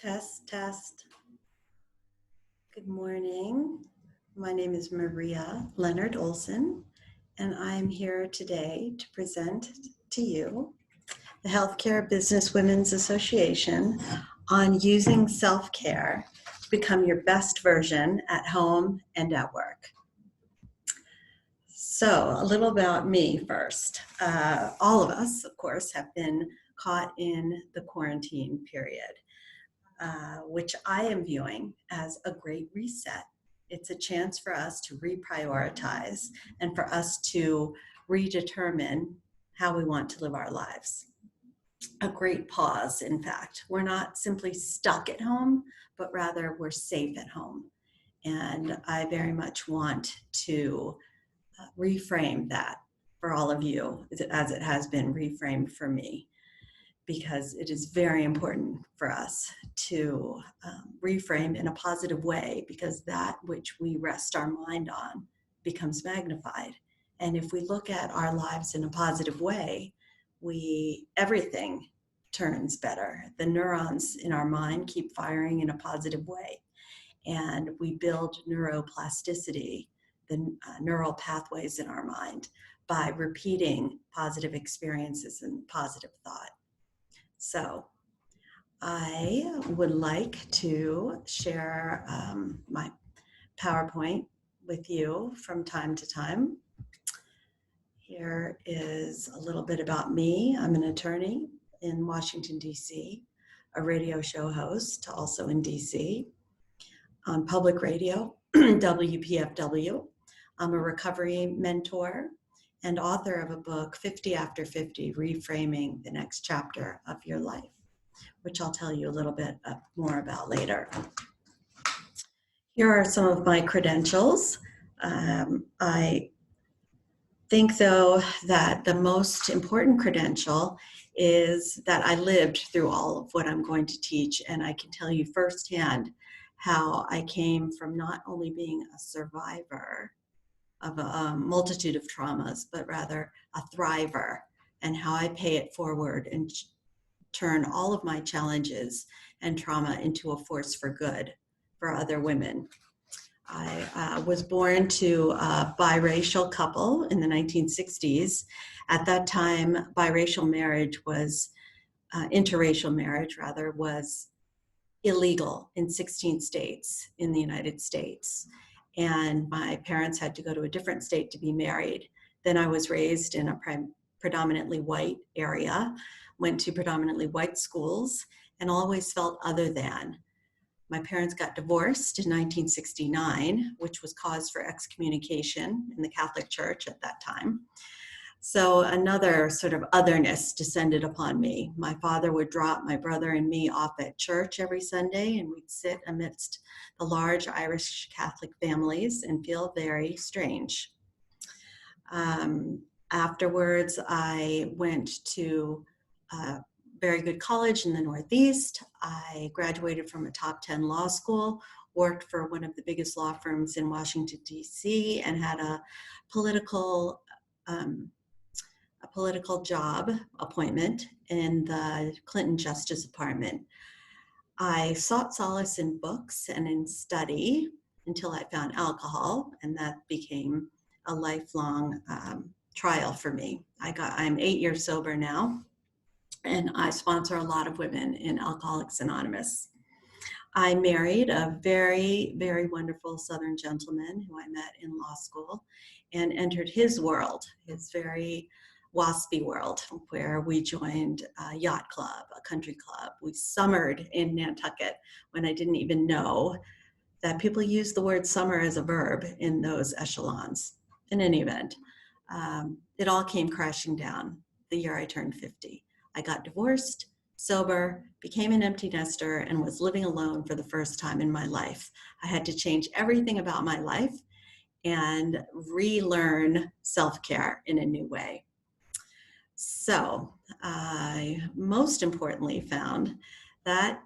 Test, test. Good morning. My name is Maria Leonard Olsen, and I'm here today to present to you the Healthcare Businesswomen's Association on using self-care to become your best version at home and at work. So a little about me first. All of us, of course, have been caught in the quarantine period. Which I am viewing as a great reset. It's a chance for us to reprioritize and for us to redetermine how we want to live our lives. A great pause, in fact. We're not simply stuck at home, but rather we're safe at home. And I very much want to reframe that for all of you, as it has been reframed for me, because it is very important for us to reframe in a positive way, because that which we rest our mind on becomes magnified. And if we look at our lives in a positive way, everything turns better. The neurons in our mind keep firing in a positive way, and we build neuroplasticity, the neural pathways in our mind, by repeating positive experiences and positive thought. So I would like to share my PowerPoint with you from time to time. Here is a little bit about me. I'm an attorney in Washington, D.C., a radio show host, also in D.C., on public radio, WPFW. I'm a recovery mentor and author of a book, 50 After 50, Reframing the Next Chapter of Your Life, which I'll tell you a little bit more about later. Here are some of my credentials. I think, though, that the most important credential is that I lived through all of what I'm going to teach, and I can tell you firsthand how I came from not only being a survivor of a multitude of traumas, but rather a thriver, and how I pay it forward and turn all of my challenges and trauma into a force for good for other women. I was born to a biracial couple in the 1960s. At that time, biracial marriage was, interracial marriage rather, was illegal in 16 states in the United States. And my parents had to go to a different state to be married. Then I was raised in a predominantly white area, went to predominantly white schools, and always felt other than. My parents got divorced in 1969, which was cause for excommunication in the Catholic Church at that time. So another sort of otherness descended upon me. My father would drop my brother and me off at church every Sunday, and we'd sit amidst the large Irish Catholic families and feel very strange. Afterwards, I went to a very good college in the Northeast. I graduated from a top 10 law school, worked for one of the biggest law firms in Washington, D.C., and had a political job appointment in the Clinton Justice Department. I sought solace in books and in study until I found alcohol, and that became a lifelong trial for me. I'm 8 years sober now, and I sponsor a lot of women in Alcoholics Anonymous. I married a very, very wonderful Southern gentleman who I met in law school and entered his world, his very waspy world, where we joined a yacht club, a country club. We summered in Nantucket when I didn't even know that people use the word summer as a verb in those echelons. In any event, it all came crashing down the year I turned 50. I got divorced, sober, became an empty nester, and was living alone for the first time in my life. I had to change everything about my life and relearn self-care in a new way. So I most importantly found that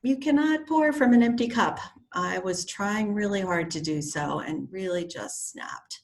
you cannot pour from an empty cup. I was trying really hard to do so and really just snapped.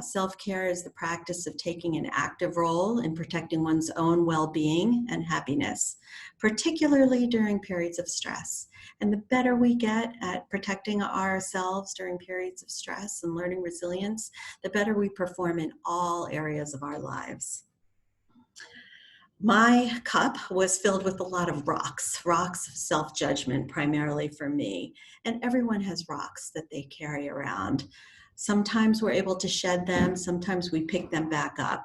Self-care is the practice of taking an active role in protecting one's own well-being and happiness, particularly during periods of stress. And the better we get at protecting ourselves during periods of stress and learning resilience, the better we perform in all areas of our lives. My cup was filled with a lot of rocks of self-judgment, primarily for me. And everyone has rocks that they carry around. Sometimes we're able to shed them, sometimes we pick them back up.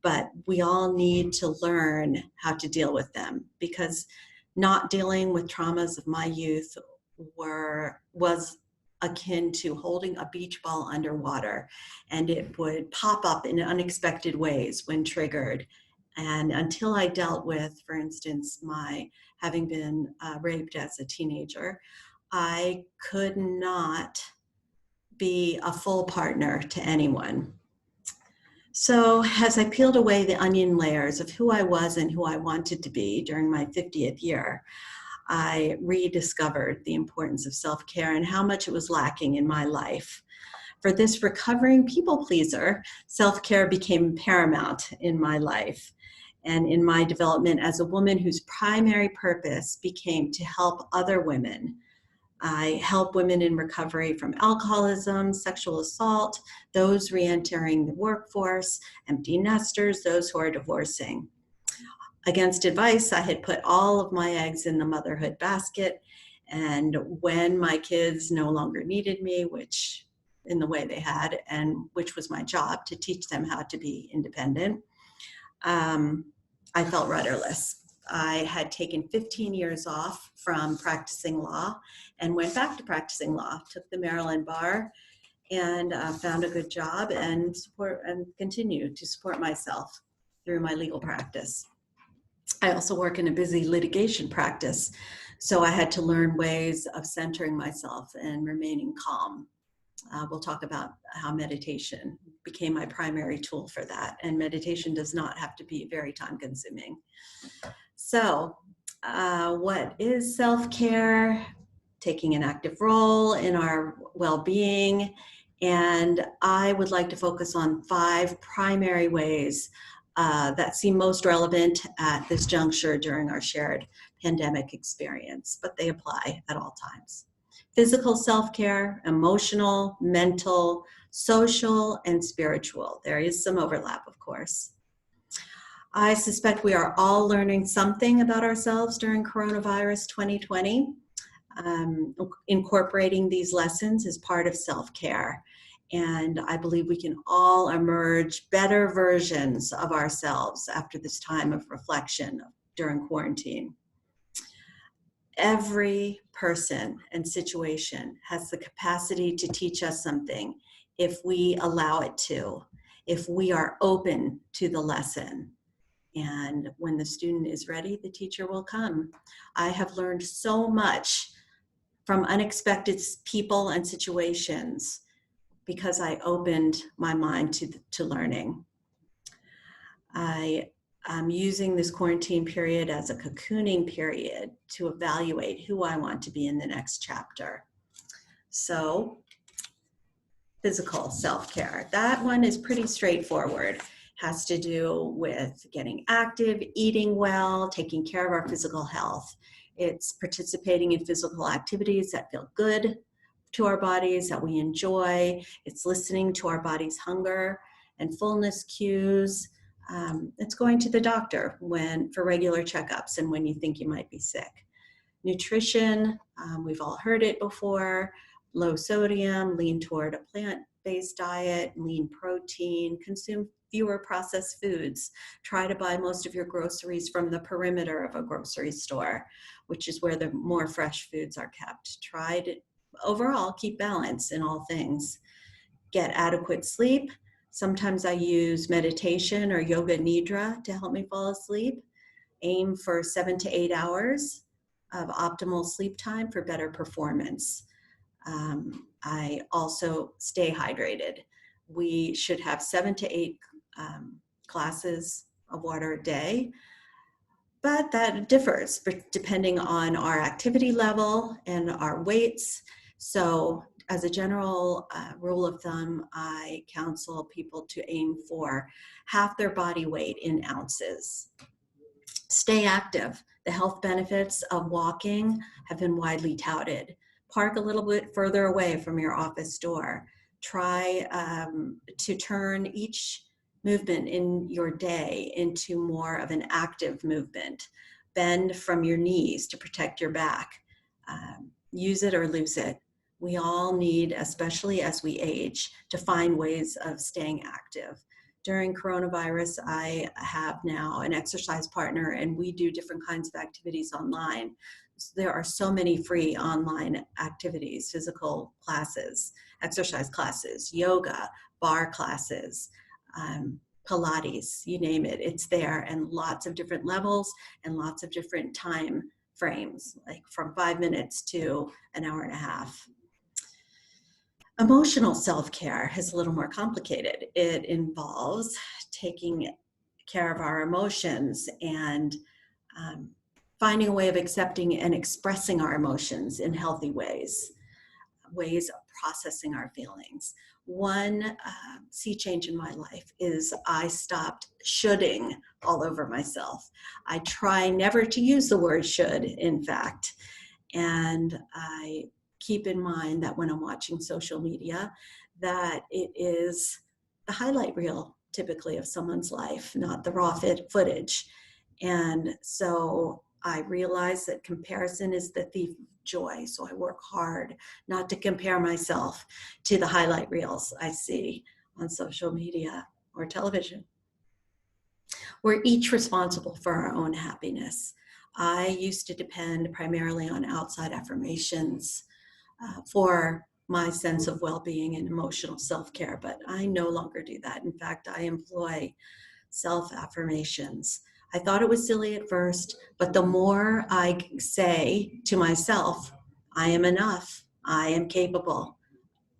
But we all need to learn how to deal with them, because not dealing with traumas of my youth was akin to holding a beach ball underwater, and it would pop up in unexpected ways when triggered. And until I dealt with, for instance, my having been raped as a teenager, I could not be a full partner to anyone. So as I peeled away the onion layers of who I was and who I wanted to be during my 50th year, I rediscovered the importance of self-care and how much it was lacking in my life. For this recovering people pleaser, self-care became paramount in my life and in my development as a woman whose primary purpose became to help other women. I help women in recovery from alcoholism, sexual assault, those re-entering the workforce, empty nesters, those who are divorcing. Against advice, I had put all of my eggs in the motherhood basket. And when my kids no longer needed me, which in the way they had, and which was my job to teach them how to be independent, I felt rudderless. I had taken 15 years off from practicing law and went back to practicing law, took the Maryland bar, and found a good job and continue to support myself through my legal practice. I also work in a busy litigation practice, so I had to learn ways of centering myself and remaining calm. We'll talk about how meditation became my primary tool for that, and meditation does not have to be very time-consuming. So, what is self-care? Taking an active role in our well-being, and I would like to focus on 5 primary ways that seem most relevant at this juncture during our shared pandemic experience, but they apply at all times. Physical self-care, emotional, mental, social, and spiritual. There is some overlap, of course. I suspect we are all learning something about ourselves during coronavirus 2020. Incorporating these lessons is part of self-care. And I believe we can all emerge better versions of ourselves after this time of reflection during quarantine. Every person and situation has the capacity to teach us something if we allow it to, if we are open to the lesson. And when the student is ready, the teacher will come. I have learned so much from unexpected people and situations because I opened my mind to learning. I am using this quarantine period as a cocooning period to evaluate who I want to be in the next chapter. So, physical self-care. That one is pretty straightforward. Has to do with getting active, eating well, taking care of our physical health. It's participating in physical activities that feel good to our bodies, that we enjoy. It's listening to our body's hunger and fullness cues. It's going to the doctor for regular checkups and when you think you might be sick. Nutrition, we've all heard it before. Low sodium, lean toward a plant-based diet, lean protein, consume fewer processed foods. Try to buy most of your groceries from the perimeter of a grocery store, which is where the more fresh foods are kept. Try to overall keep balance in all things. Get adequate sleep. Sometimes I use meditation or yoga nidra to help me fall asleep. Aim for 7 to 8 hours of optimal sleep time for better performance. I also stay hydrated. We should have 7 to 8 glasses of water a day, but that differs depending on our activity level and our weights. So as a general rule of thumb, I counsel people to aim for half their body weight in ounces. Stay active. The health benefits of walking have been widely touted. Park a little bit further away from your office door. Try to turn each movement in your day into more of an active movement. Bend from your knees to protect your back. Use it or lose it. We all need, especially as we age, to find ways of staying active. During coronavirus, I have now an exercise partner, and we do different kinds of activities online. So there are so many free online activities, physical classes, exercise classes, yoga, bar classes, Pilates, you name it, it's there, and lots of different levels and lots of different time frames, like from 5 minutes to an hour and a half. Emotional self-care is a little more complicated. It involves taking care of our emotions and finding a way of accepting and expressing our emotions in healthy ways of processing our feelings. One sea change in my life is I stopped shoulding all over myself. I try never to use the word should, in fact, and I keep in mind that when I'm watching social media, that it is the highlight reel typically of someone's life, not the raw footage. And so I realize that comparison is the thief of joy. So I work hard not to compare myself to the highlight reels I see on social media or television. We're each responsible for our own happiness. I used to depend primarily on outside affirmations for my sense of well-being and emotional self-care, but I no longer do that. In fact, I employ self-affirmations. I thought it was silly at first, but the more I say to myself, I am enough, I am capable,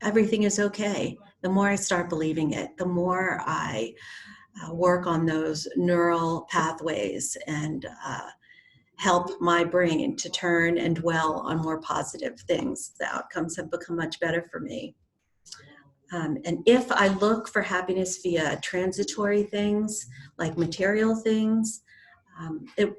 everything is okay, the more I start believing it, the more I work on those neural pathways and help my brain to turn and dwell on more positive things. The outcomes have become much better for me. And if I look for happiness via transitory things, like material things,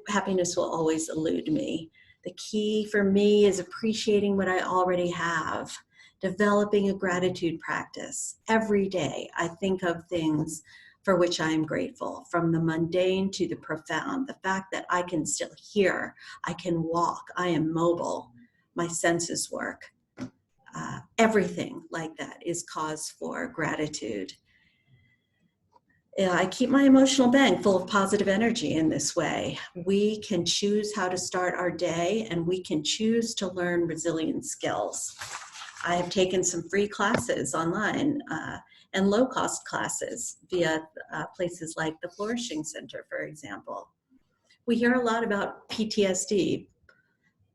happiness will always elude me. The key for me is appreciating what I already have, developing a gratitude practice. Every day I think of things for which I am grateful, from the mundane to the profound. The fact that I can still hear, I can walk, I am mobile, my senses work. Everything like that is cause for gratitude. I keep my emotional bank full of positive energy in this way. We can choose how to start our day, and we can choose to learn resilience skills. I have taken some free classes online and low-cost classes via places like the Flourishing Center, for example. We hear a lot about PTSD,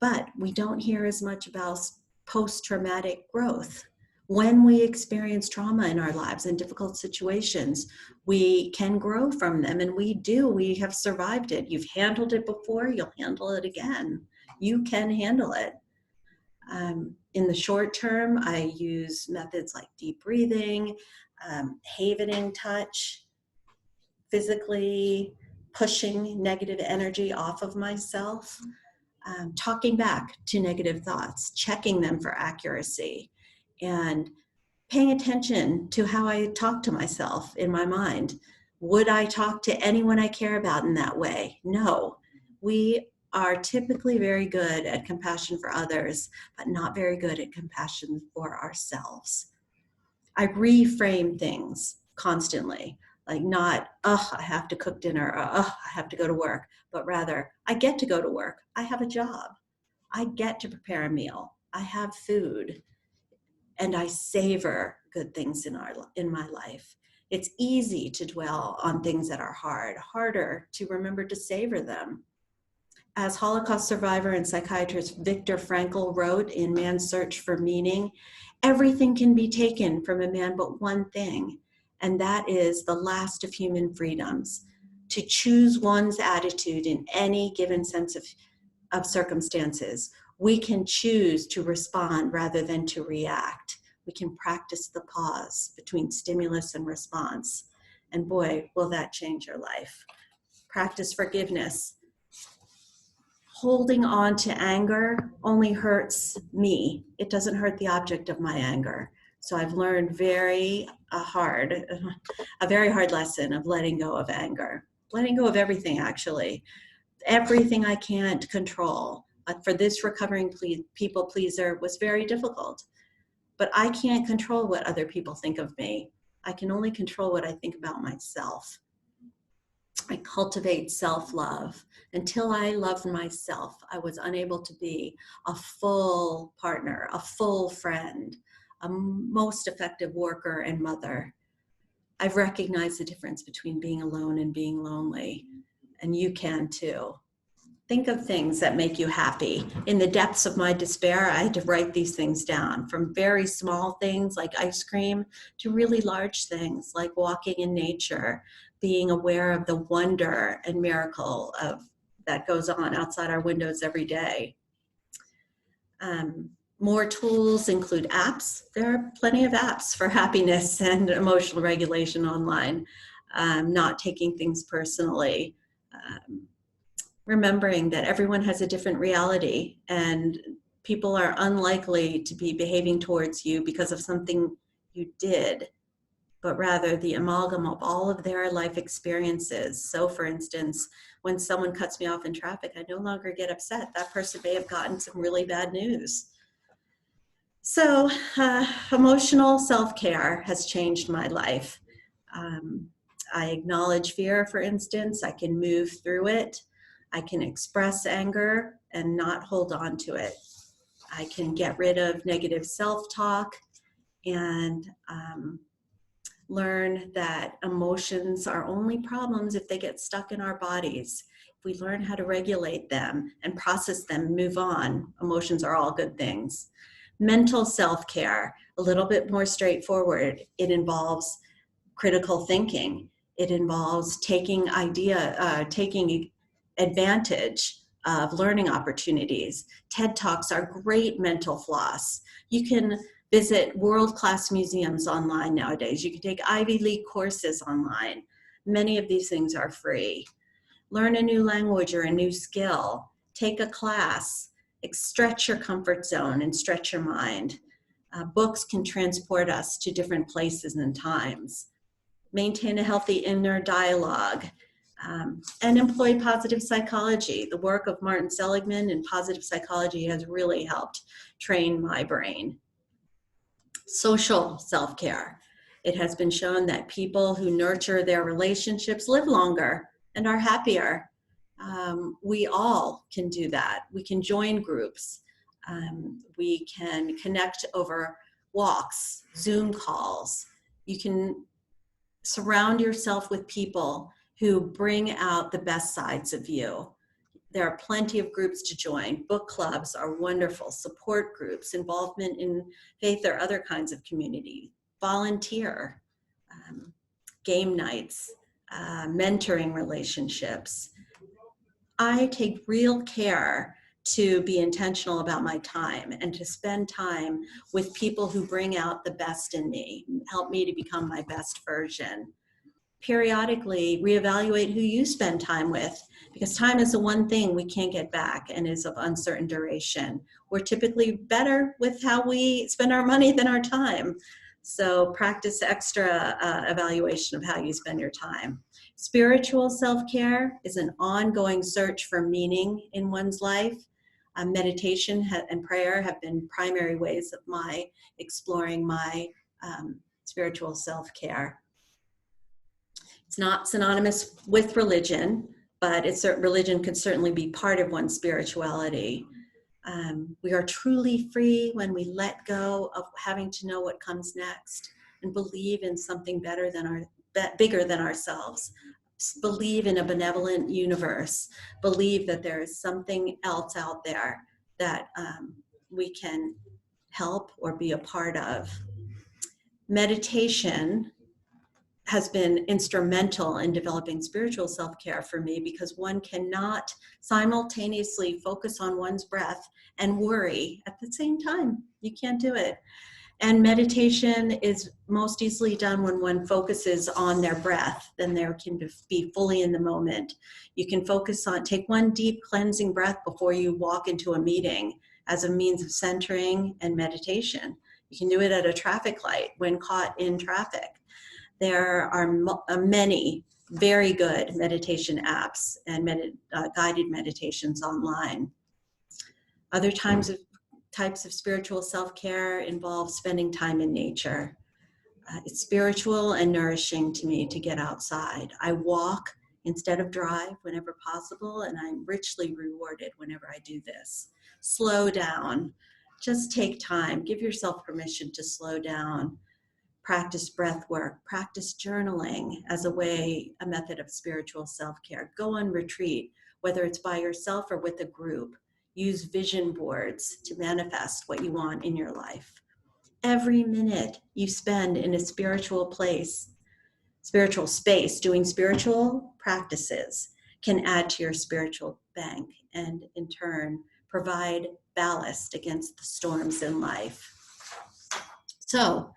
but we don't hear as much about post-traumatic growth. When we experience trauma in our lives and difficult situations, we can grow from them, and we do. We have survived it. You've handled it before, you'll handle it again. You can handle it. In the short term, I use methods like deep breathing, havening touch, physically pushing negative energy off of myself, talking back to negative thoughts, checking them for accuracy, and paying attention to how I talk to myself in my mind. Would I talk to anyone I care about in that way? No. We are typically very good at compassion for others, but not very good at compassion for ourselves. I reframe things constantly, like not, I have to cook dinner, or, I have to go to work, but rather, I get to go to work. I have a job. I get to prepare a meal. I have food, and I savor good things in my life. It's easy to dwell on things that are hard, harder to remember to savor them. As Holocaust survivor and psychiatrist Viktor Frankl wrote in Man's Search for Meaning, everything can be taken from a man but one thing, and that is the last of human freedoms, to choose one's attitude in any given sense of circumstances. We can choose to respond rather than to react. we can practice the pause between stimulus and response. And boy, will that change your life. Practice forgiveness. Holding on to anger only hurts me. It doesn't hurt the object of my anger. So I've learned a very hard lesson of letting go of anger. Letting go of everything, actually. Everything I can't control. For this recovering people pleaser was very difficult. But I can't control what other people think of me. I can only control what I think about myself. I cultivate self-love. Until I loved myself, I was unable to be a full partner, a full friend, a most effective worker and mother. I've recognized the difference between being alone and being lonely, and you can too. Think of things that make you happy. In the depths of my despair, I had to write these things down, from very small things like ice cream to really large things like walking in nature, being aware of the wonder and miracle that goes on outside our windows every day. More tools include apps. There are plenty of apps for happiness and emotional regulation online. Not taking things personally. Remembering that everyone has a different reality and people are unlikely to be behaving towards you because of something you did, but rather the amalgam of all of their life experiences. So for instance, when someone cuts me off in traffic, I no longer get upset. That person may have gotten some really bad news. So emotional self-care has changed my life. I acknowledge fear, for instance. I can move through it. I can express anger and not hold on to it. I can get rid of negative self-talk and learn that emotions are only problems if they get stuck in our bodies. If we learn how to regulate them and process them and move on, emotions are all good things. Mental self-care, a little bit more straightforward. It involves critical thinking. It involves taking advantage of learning opportunities. TED Talks are great mental floss. You can visit world-class museums online nowadays. You can take Ivy League courses online. Many of these things are free. Learn a new language or a new skill. Take a class. Stretch your comfort zone and stretch your mind. Books can transport us to different places and times. Maintain a healthy inner dialogue. And employ positive psychology. The work of Martin Seligman in positive psychology has really helped train my brain. Social self-care. It has been shown that people who nurture their relationships live longer and are happier. We all can do that. We can join groups. We can connect over walks, Zoom calls. You can surround yourself with people who bring out the best sides of you. There are plenty of groups to join. Book clubs are wonderful. Support groups, involvement in faith or other kinds of community. Volunteer, game nights, mentoring relationships. I take real care to be intentional about my time and to spend time with people who bring out the best in me, help me to become my best version. Periodically reevaluate who you spend time with, because time is the one thing we can't get back and is of uncertain duration. We're typically better with how we spend our money than our time. So practice extra evaluation of how you spend your time. Spiritual self-care is an ongoing search for meaning in one's life. Meditation and prayer have been primary ways of my exploring my spiritual self-care. It's not synonymous with religion, but religion can certainly be part of one's spirituality. We are truly free when we let go of having to know what comes next and believe in something bigger than ourselves. Believe in a benevolent universe. Believe that there is something else out there that we can help or be a part of. Meditation has been instrumental in developing spiritual self-care for me, because one cannot simultaneously focus on one's breath and worry at the same time. You can't do it. And meditation is most easily done when one focuses on their breath. Then there can be fully in the moment. You can focus on, take one deep cleansing breath before you walk into a meeting as a means of centering and meditation. You can do it at a traffic light when caught in traffic. There are many very good meditation apps and guided meditations online. Other types of spiritual self-care involve spending time in nature. It's spiritual and nourishing to me to get outside. I walk instead of drive whenever possible, and I'm richly rewarded whenever I do this. Slow down. Just take time. Give yourself permission to slow down. Practice breath work. Practice journaling as a method of spiritual self-care. Go on retreat, whether it's by yourself or with a group. Use vision boards to manifest what you want in your life. Every minute you spend in a spiritual space, doing spiritual practices can add to your spiritual bank and in turn provide ballast against the storms in life. So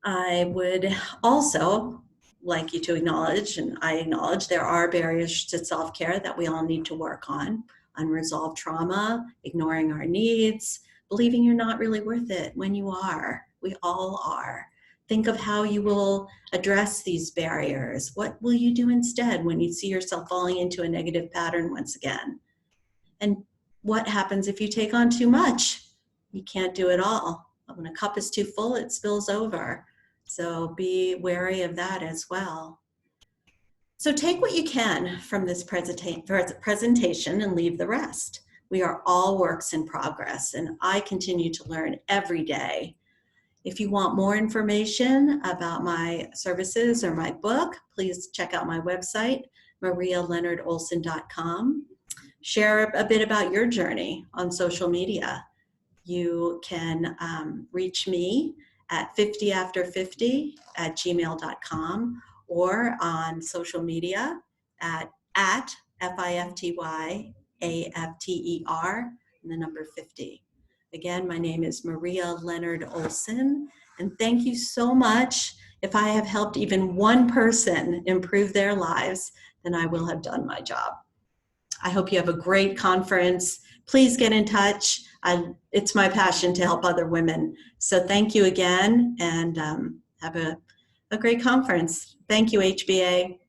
I would also like you to acknowledge, and I acknowledge, there are barriers to self-care that we all need to work on. Unresolved trauma, ignoring our needs, believing you're not really worth it when you are. We all are. Think of how you will address these barriers. What will you do instead when you see yourself falling into a negative pattern once again? And what happens if you take on too much? You can't do it all. When a cup is too full, it spills over. So be wary of that as well. So take what you can from this presentation and leave the rest. We are all works in progress, and I continue to learn every day. If you want more information about my services or my book, please check out my website, marialeonardolsen.com. Share a bit about your journey on social media. You can reach me at 50after50@gmail.com or on social media at FIFTYAFTER and the number 50. Again, my name is Maria Leonard Olsen, and thank you so much. If I have helped even one person improve their lives, then I will have done my job. I hope you have a great conference. Please get in touch. It's my passion to help other women. So thank you again, and have a great conference. Thank you, HBA.